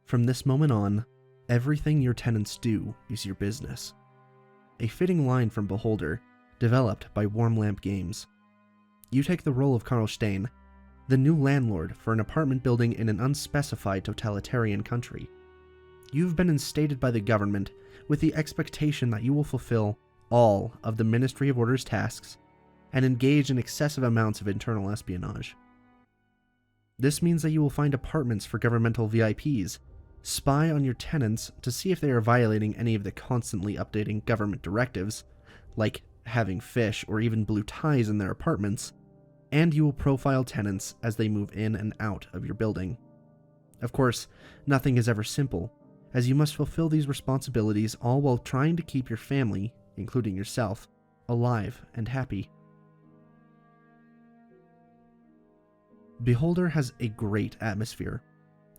From this moment on, everything your tenants do is your business. A fitting line from Beholder, developed by Warm Lamp Games. You take the role of Karl Stein, the new landlord for an apartment building in an unspecified totalitarian country. You've been instated by the government with the expectation that you will fulfill all of the Ministry of Order's tasks and engage in excessive amounts of internal espionage. This means that you will find apartments for governmental VIPs, spy on your tenants to see if they are violating any of the constantly updating government directives, like having fish or even blue ties in their apartments, and you will profile tenants as they move in and out of your building. Of course, nothing is ever simple, as you must fulfill these responsibilities all while trying to keep your family, including yourself, alive and happy. Beholder has a great atmosphere.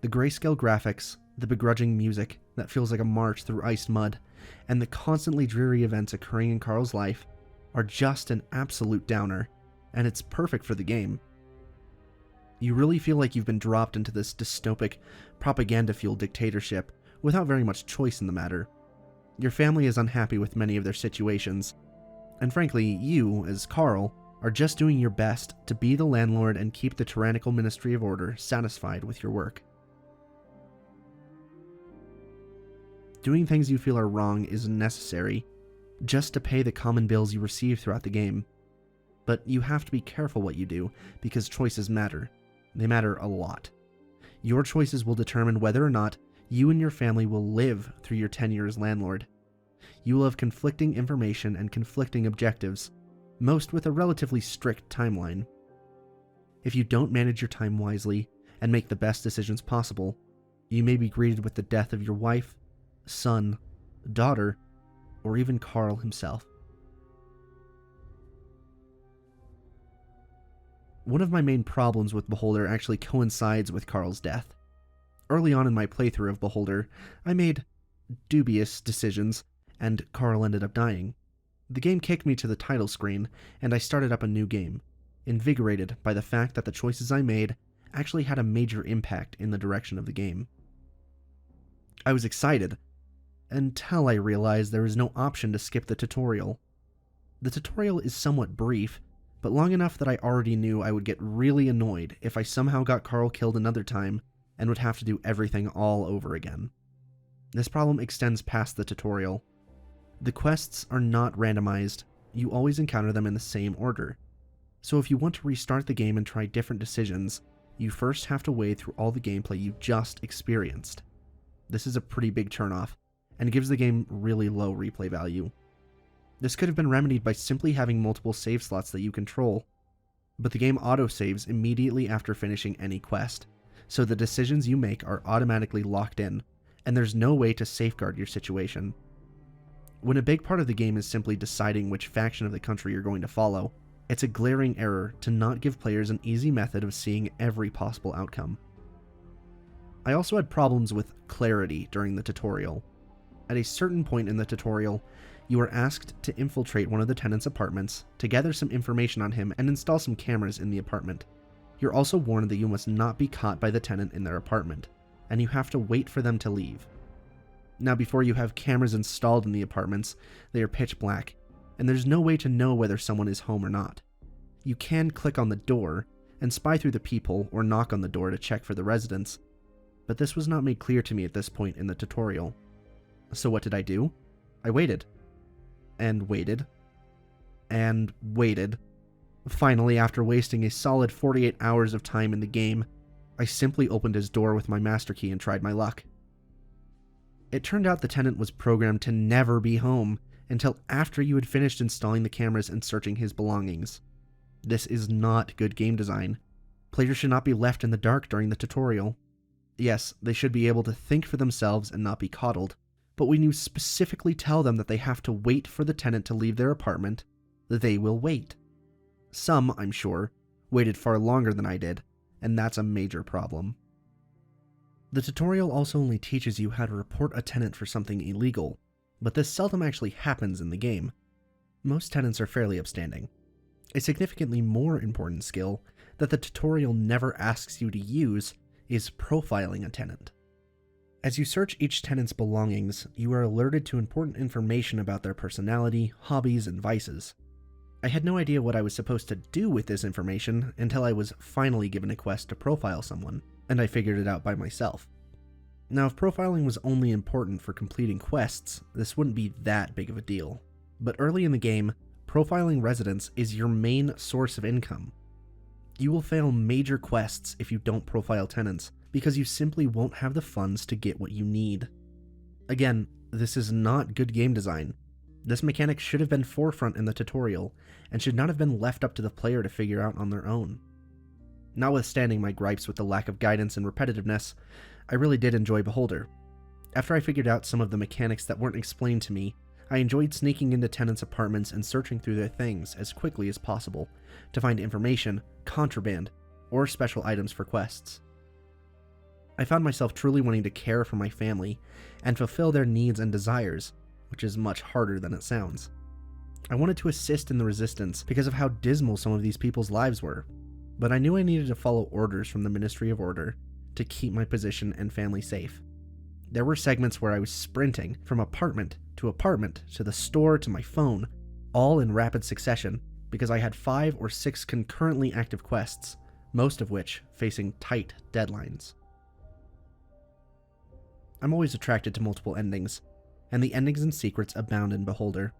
The grayscale graphics, the begrudging music that feels like a march through iced mud, and the constantly dreary events occurring in Karl's life are just an absolute downer, and it's perfect for the game. You really feel like you've been dropped into this dystopic, propaganda-fueled dictatorship without very much choice in the matter. Your family is unhappy with many of their situations, and frankly, you, as Karl, are just doing your best to be the landlord and keep the tyrannical Ministry of Order satisfied with your work. Doing things you feel are wrong is necessary, just to pay the common bills you receive throughout the game. But you have to be careful what you do, because choices matter. They matter a lot. Your choices will determine whether or not you and your family will live through your tenure as landlord. You will have conflicting information and conflicting objectives, most with a relatively strict timeline. If you don't manage your time wisely and make the best decisions possible, you may be greeted with the death of your wife, son, daughter, or even Karl himself. One of my main problems with Beholder actually coincides with Karl's death. Early on in my playthrough of Beholder, I made dubious decisions, and Karl ended up dying. The game kicked me to the title screen, and I started up a new game, invigorated by the fact that the choices I made actually had a major impact in the direction of the game. I was excited, until I realized there was no option to skip the tutorial. The tutorial is somewhat brief, but long enough that I already knew I would get really annoyed if I somehow got Karl killed another time and would have to do everything all over again. This problem extends past the tutorial. The quests are not randomized, you always encounter them in the same order. So if you want to restart the game and try different decisions, you first have to wade through all the gameplay you just experienced. This is a pretty big turnoff, and gives the game really low replay value. This could have been remedied by simply having multiple save slots that you control, but the game autosaves immediately after finishing any quest, so the decisions you make are automatically locked in, and there's no way to safeguard your situation. When a big part of the game is simply deciding which faction of the country you're going to follow, it's a glaring error to not give players an easy method of seeing every possible outcome. I also had problems with clarity during the tutorial. At a certain point in the tutorial, you are asked to infiltrate one of the tenant's apartments to gather some information on him and install some cameras in the apartment. You're also warned that you must not be caught by the tenant in their apartment, and you have to wait for them to leave. Now, before you have cameras installed in the apartments, they are pitch black, and there's no way to know whether someone is home or not. You can click on the door and spy through the peephole or knock on the door to check for the residents, but this was not made clear to me at this point in the tutorial. So what did I do? I waited. And waited. And waited. Finally, after wasting a solid 48 hours of time in the game, I simply opened his door with my master key and tried my luck. It turned out the tenant was programmed to never be home until after you had finished installing the cameras and searching his belongings. This is not good game design. Players should not be left in the dark during the tutorial. Yes, they should be able to think for themselves and not be coddled, but when you specifically tell them that they have to wait for the tenant to leave their apartment, they will wait. Some, I'm sure, waited far longer than I did, and that's a major problem. The tutorial also only teaches you how to report a tenant for something illegal, but this seldom actually happens in the game. Most tenants are fairly upstanding. A significantly more important skill that the tutorial never asks you to use is profiling a tenant. As you search each tenant's belongings, you are alerted to important information about their personality, hobbies, and vices. I had no idea what I was supposed to do with this information until I was finally given a quest to profile someone, and I figured it out by myself. Now, if profiling was only important for completing quests, this wouldn't be that big of a deal. But early in the game, profiling residents is your main source of income. You will fail major quests if you don't profile tenants, because you simply won't have the funds to get what you need. Again, this is not good game design. This mechanic should have been forefront in the tutorial, and should not have been left up to the player to figure out on their own. Notwithstanding my gripes with the lack of guidance and repetitiveness, I really did enjoy Beholder. After I figured out some of the mechanics that weren't explained to me, I enjoyed sneaking into tenants' apartments and searching through their things as quickly as possible to find information, contraband, or special items for quests. I found myself truly wanting to care for my family and fulfill their needs and desires, which is much harder than it sounds. I wanted to assist in the resistance because of how dismal some of these people's lives were, but I knew I needed to follow orders from the Ministry of Order to keep my position and family safe. There were segments where I was sprinting from apartment to the store to my phone, all in rapid succession, because I had 5 or 6 concurrently active quests, most of which facing tight deadlines. I'm always attracted to multiple endings, and the endings and secrets abound in Beholder.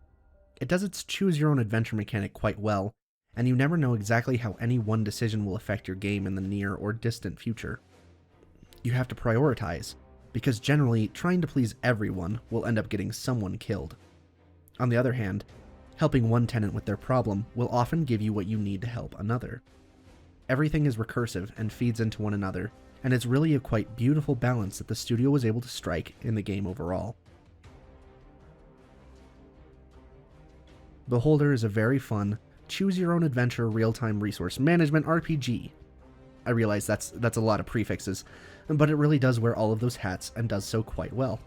It does its choose-your-own-adventure mechanic quite well, and you never know exactly how any one decision will affect your game in the near or distant future. You have to prioritize, because generally, trying to please everyone will end up getting someone killed. On the other hand, helping one tenant with their problem will often give you what you need to help another. Everything is recursive and feeds into one another, and it's really a quite beautiful balance that the studio was able to strike in the game overall. Beholder is a very fun, choose-your-own-adventure real-time resource management RPG. I realize that's a lot of prefixes, but it really does wear all of those hats and does so quite well.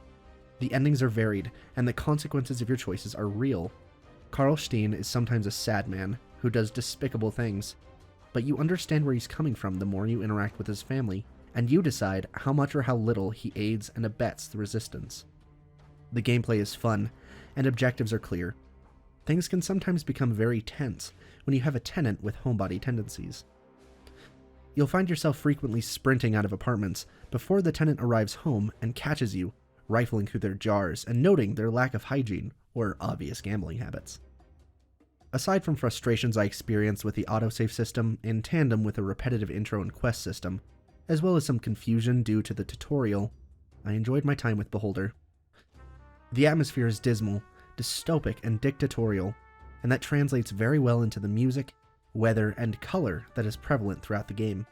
The endings are varied, and the consequences of your choices are real. Karl Steen is sometimes a sad man who does despicable things, but you understand where he's coming from the more you interact with his family, and you decide how much or how little he aids and abets the resistance. The gameplay is fun, and objectives are clear. Things can sometimes become very tense when you have a tenant with homebody tendencies. You'll find yourself frequently sprinting out of apartments before the tenant arrives home and catches you, rifling through their jars and noting their lack of hygiene or obvious gambling habits. Aside from frustrations I experienced with the autosave system in tandem with a repetitive intro and quest system, as well as some confusion due to the tutorial, I enjoyed my time with Beholder. The atmosphere is dismal, dystopic, and dictatorial, and that translates very well into the music, weather, and color that is prevalent throughout the game.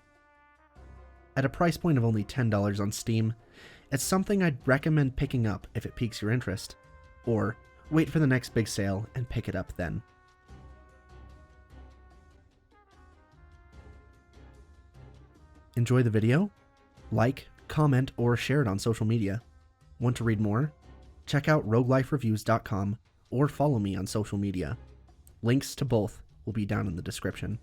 At a price point of only $10 on Steam, it's something I'd recommend picking up if it piques your interest, or wait for the next big sale and pick it up then. Enjoy the video? Like, comment, or share it on social media. Want to read more? Check out roguelifereviews.com or follow me on social media. Links to both will be down in the description.